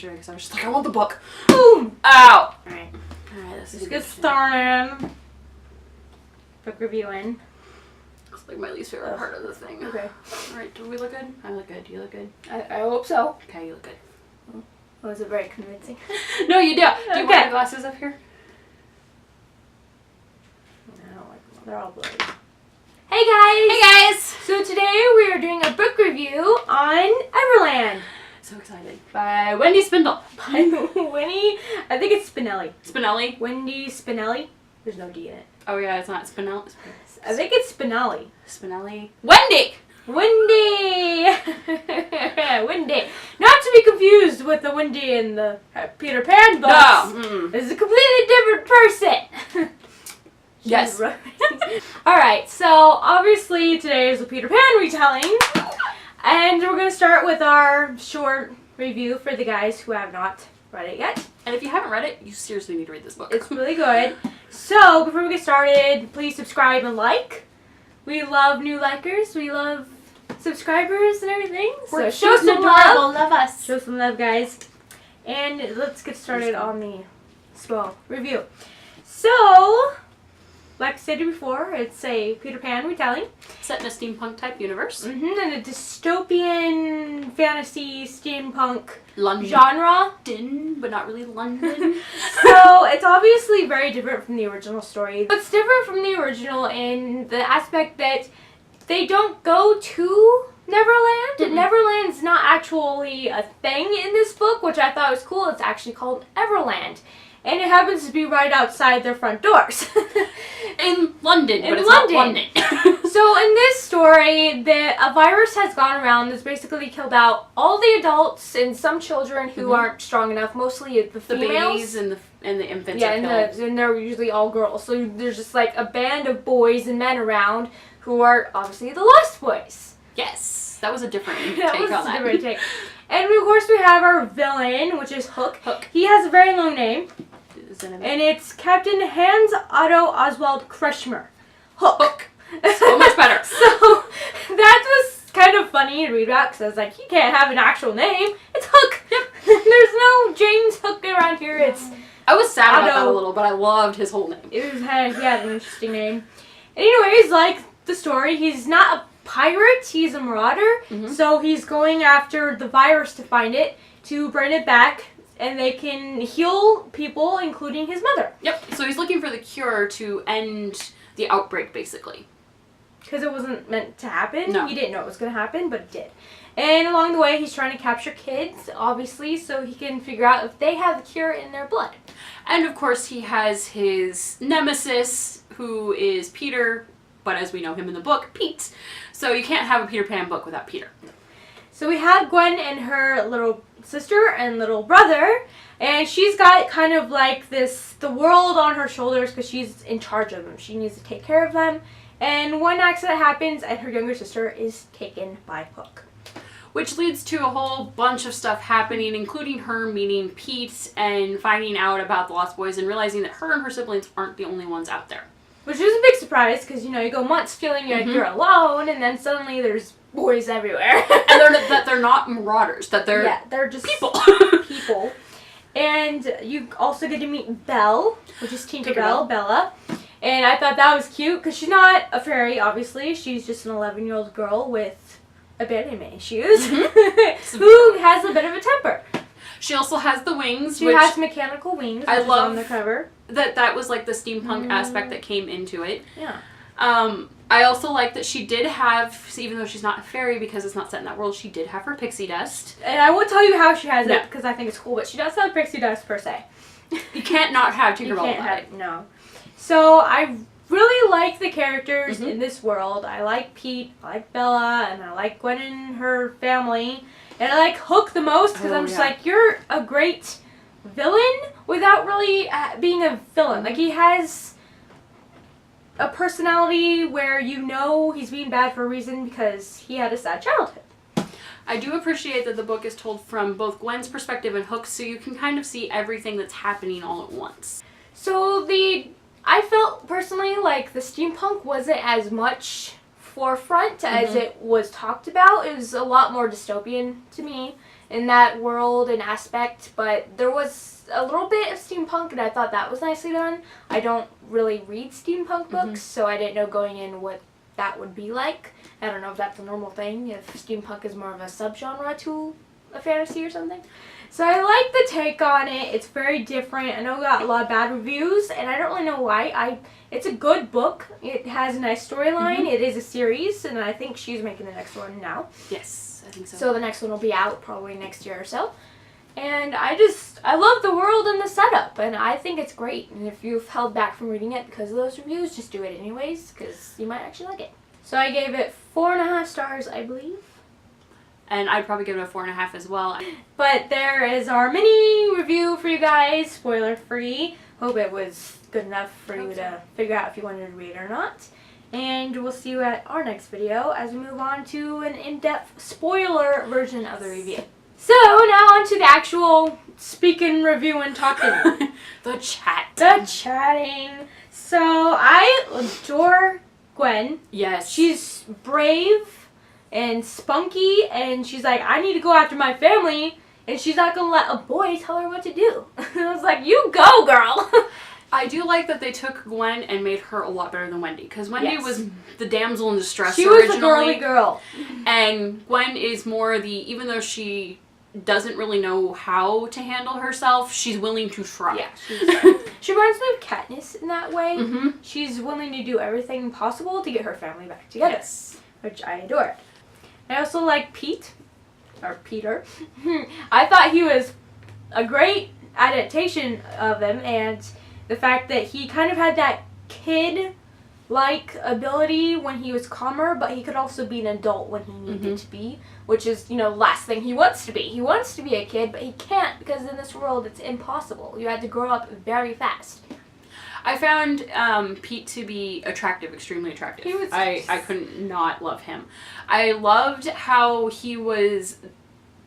yesterday because I was just like, I want the book. Boom! Ow! Alright, let's get started. Book reviewing. It's like my least favorite part of the thing. Okay. Alright, do we look good? I look good. Do you look good? I hope so. Okay, you look good. Was it very convincing? No, you do. Do you want your glasses up here? I don't like them. They're all blurry. Hey guys! Hey guys! So today we are doing a book review on Everland. So excited. By Wendy Spindle. By Wendy, I think it's Spinale. Spinelli. Wendy Spinelli. There's no D in it. Oh yeah, it's not Spinelli. I think it's Spinale. Spinelli. Wendy! Wendy! Wendy. Not to be confused with the Wendy in the Peter Pan books. No. This is a completely different person. Yes. Alright, so obviously today is a Peter Pan retelling. And we're going to start with our short review for the guys who have not read it yet. And if you haven't read it, you seriously need to read this book. It's really good. So, before we get started, please subscribe and like. We love new likers. We love subscribers and everything. So show some love. Love us. Show some love, guys. And let's get started on the review. So, like I said before, it's a Peter Pan retelling. Set in a steampunk type universe. And a dystopian fantasy steampunk London. genre. But not really London. So it's obviously very different from the original story. It's different from the original in the aspect that they don't go to Neverland. Mm-hmm. Neverland's not actually a thing in this book, which I thought was cool. It's actually called Everland. And it happens to be right outside their front doors. In London, but it's London. not London. So in this story, a virus has gone around that's basically killed out all the adults and some children who aren't strong enough, mostly the females. Babies and the infants Yeah, are killed. and they're usually all girls. So there's just like a band of boys and men around who are obviously the Lost Boys. Yes, that was a different That take was on a that. different take. And of course we have our villain, which is Hook. Hook. He has a very long name. And And it's Captain Hans Otto Oswald Kretschmer. Hook. So much better. So that was kind of funny to read about because I was like, he can't have an actual name. It's Hook. Yep. There's no James Hook around here. It's I was sad about that a Otto. little, but I loved his whole name. he had an interesting name. Anyways, like the story, he's not a pirate. He's a marauder. So he's going after the virus to find it, to bring it back. And they can heal people, including his mother. Yep. So he's looking for the cure to end the outbreak, basically. Because it wasn't meant to happen. No. He didn't know it was going to happen, but it did. And along the way, he's trying to capture kids, obviously, so he can figure out if they have the cure in their blood. And of course, he has his nemesis, who is Peter, but as we know him in the book, Pete. So you can't have a Peter Pan book without Peter. So we have Gwen and her little sister and little brother, and she's got kind of like the world on her shoulders because she's in charge of them. She needs to take care of them, and one accident happens and her younger sister is taken by Hook. Which leads to a whole bunch of stuff happening, including her meeting Pete and finding out about the Lost Boys and realizing that her and her siblings aren't the only ones out there. Which is a big surprise because, you go months feeling like you're alone, and then suddenly there's boys everywhere. And they're not marauders, that they're just people. people. And you also get to meet Belle, which is Tinkerbell. Bella. And I thought that was cute because she's not a fairy, obviously. She's just an 11-year-old girl with abandonment issues who has a bit of a temper. She also has the wings. She has mechanical wings, which is on the cover. That was like the steampunk aspect that came into it. Yeah. I also like that she did have, even though she's not a fairy because it's not set in that world, she did have her pixie dust. And I won't tell you how she has it because I think it's cool, but she does have pixie dust per se. You can't not have Tinkerbell You can't without have it. No. So I really like the characters in this world. I like Pete, I like Bella, and I like Gwen and her family. And I like Hook the most because I'm just like, you're a great villain without really being a villain. Like, he has a personality where he's being bad for a reason because he had a sad childhood. I do appreciate that the book is told from both Gwen's perspective and Hook's, so you can kind of see everything that's happening all at once. So I felt personally like the steampunk wasn't as much forefront as it was talked about. It was a lot more dystopian to me. in that world and aspect, but there was a little bit of steampunk, and I thought that was nicely done. I don't really read steampunk books, so I didn't know going in what that would be like. I don't know if that's a normal thing, if steampunk is more of a subgenre to a fantasy or something. So I like the take on it. It's very different. I know it got a lot of bad reviews, and I don't really know why. It's a good book. It has a nice storyline. It is a series, and I think she's making the next one now. Yes. I think so. So the next one will be out probably next year or so. And I love the world and the setup, and I think it's great. And if you've held back from reading it because of those reviews, just do it anyways, because you might actually like it. So I gave it 4.5 stars, I believe. And I'd probably give it a 4.5 as well. But there is our mini review for you guys, spoiler free. Hope it was good enough for you to figure out if you wanted to read it or not. And we'll see you at our next video as we move on to an in-depth spoiler version of the review. So now on to the actual speaking, review, and talking. The chat. The chatting. So I adore Gwen. Yes. She's brave and spunky, and she's like, I need to go after my family, and she's not going to let a boy tell her what to do. I was like, you go, girl. I do like that they took Gwen and made her a lot better than Wendy, because Wendy was the damsel in distress originally. She was a girly girl. And Gwen is more even though she doesn't really know how to handle herself, she's willing to try. Yeah, she reminds me of Katniss in that way. She's willing to do everything possible to get her family back together. Yes. Which I adored. I also like Pete, or Peter. I thought he was a great adaptation of him, and the fact that he kind of had that kid-like ability when he was calmer, but he could also be an adult when he needed to be, which is, last thing he wants to be. He wants to be a kid, but he can't because in this world it's impossible. You had to grow up very fast. I found Pete to be attractive, extremely attractive. He was I couldn't not love him. I loved how he was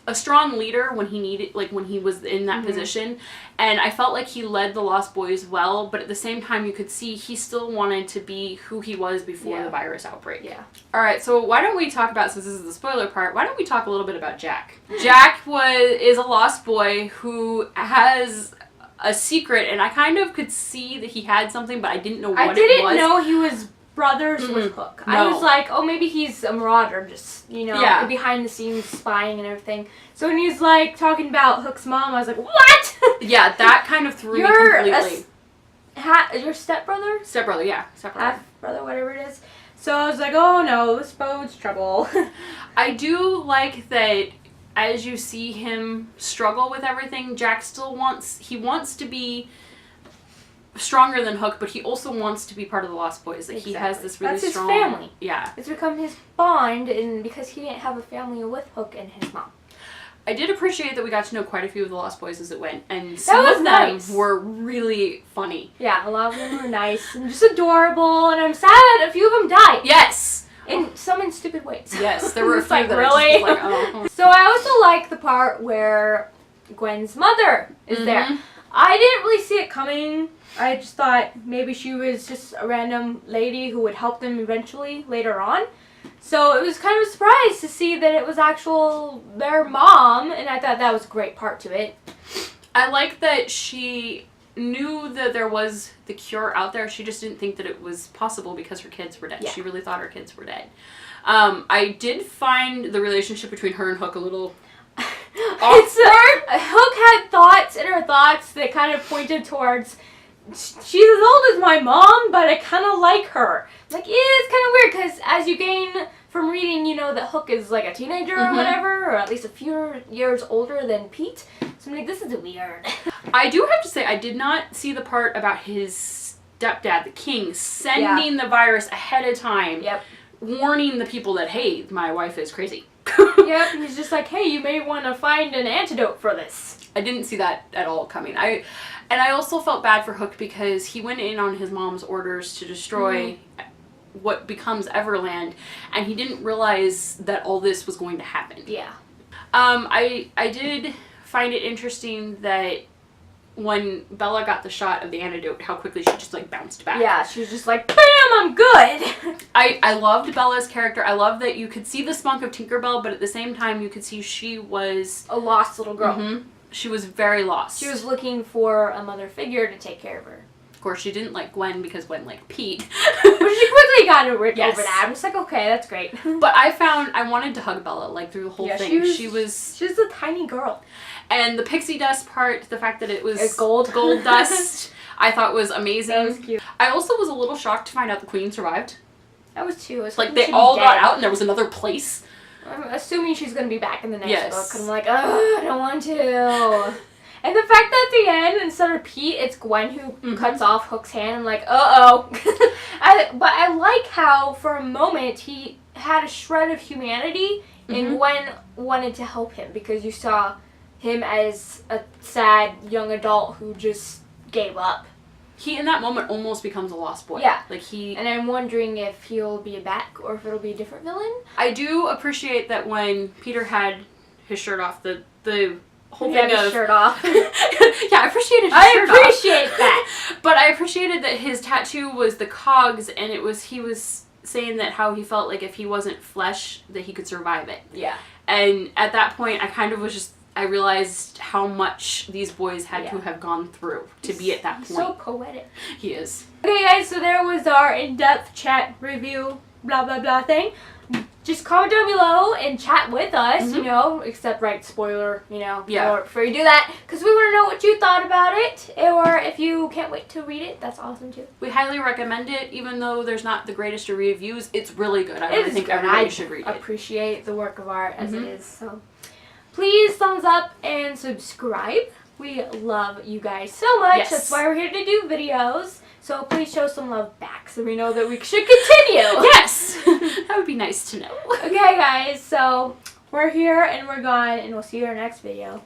a strong leader when he needed, when he was in that position, and I felt like he led the Lost Boys well, but at the same time you could see he still wanted to be who he was before the virus outbreak. Yeah. Alright, so why don't we talk about, since this is the spoiler part, why don't we talk a little bit about Jack? Jack is a Lost Boy who has a secret, and I kind of could see that he had something, but I didn't know what it was. I didn't know he was brothers with Hook. No. I was like, oh, maybe he's a marauder, just, behind the scenes spying and everything. So when he's like talking about Hook's mom, I was like, what? Yeah, that kind of threw me completely. Your stepbrother? Stepbrother, yeah. Stepbrother. Half-brother, whatever it is. So I was like, oh no, this bodes trouble. I do like that as you see him struggle with everything, Jack still wants to be stronger than Hook, but he also wants to be part of the Lost Boys. Like he has this really strong... That's his family. Yeah. It's become his bond, and because he didn't have a family with Hook and his mom. I did appreciate that we got to know quite a few of the Lost Boys as it went, and some of them were really funny. Yeah, a lot of them were nice and just adorable, and I'm sad that a few of them died. Yes! In stupid ways. Yes, there were a few like, that really? I just was like, oh. So I also like the part where Gwen's mother is there. I didn't really see it coming. I just thought maybe she was just a random lady who would help them eventually later on. So it was kind of a surprise to see that it was their mom, and I thought that was a great part to it. I like that she knew that there was the cure out there. She just didn't think that it was possible because her kids were dead. Yeah. She really thought her kids were dead. I did find the relationship between her and Hook a little awkward. Hook had thoughts in her thoughts that kind of pointed towards, she's as old as my mom, but I kind of like her. Like, yeah, it's kind of weird, because as you gain from reading, that Hook is like a teenager or whatever, or at least a few years older than Pete. So I'm like, this is weird. I do have to say, I did not see the part about his stepdad, the king, sending the virus ahead of time, warning the people that, hey, my wife is crazy. Yep, he's just like, hey, you may want to find an antidote for this. I didn't see that at all coming. And I also felt bad for Hook because he went in on his mom's orders to destroy what becomes Everland, and he didn't realize that all this was going to happen. Yeah. I did find it interesting that when Bella got the shot of the antidote, how quickly she just like bounced back. Yeah, she was just like, bam, I'm good. I loved Bella's character. I love that you could see the spunk of Tinkerbell, but at the same time you could see she was a lost little girl. Mm-hmm. She was very lost. She was looking for a mother figure to take care of her. Of course, she didn't like Gwen because Gwen liked Pete. But she quickly got over Yes. that. I'm just like, okay, that's great. But I wanted to hug Bella like through the whole thing. She was a tiny girl. And the pixie dust part, the fact that it was it's gold dust, I thought was amazing. That was cute. I also was a little shocked to find out the Queen survived. That was too. Like they all got out and there was another place. I'm assuming she's gonna be back in the next Yes. book. And I'm like, I don't want to. And the fact that at the end, instead of Pete, it's Gwen who cuts off Hook's hand. I'm like, uh-oh. But I like how, for a moment, he had a shred of humanity, and Gwen wanted to help him, because you saw him as a sad young adult who just gave up. He, in that moment, almost becomes a lost boy. Yeah. Like, And I'm wondering if he'll be back, or if it'll be a different villain. I do appreciate that when Peter had his shirt off, the whole He thing had his of... shirt off. Yeah, I appreciated his I shirt off. appreciate that. But I appreciated that his tattoo was the cogs, and he was saying that how he felt like if he wasn't flesh, that he could survive it. Yeah. And at that point, I kind of was just... I realized how much these boys had to have gone through to be at that point. So poetic. He is. Okay, guys, so there was our in-depth chat review, blah, blah, blah thing. Just comment down below and chat with us, you know, except write spoiler, you know, before you do that, because we want to know what you thought about it, or if you can't wait to read it, that's awesome too. We highly recommend it, even though there's not the greatest of reviews. It's really good. I really think everybody should read it. I appreciate the work of art as it is, so please thumbs up and subscribe. We love you guys so much. Yes. That's why we're here to do videos. So please show some love back so we know that we should continue. Yes! That would be nice to know. Okay, guys, so we're here and we're gone, and we'll see you in our next video.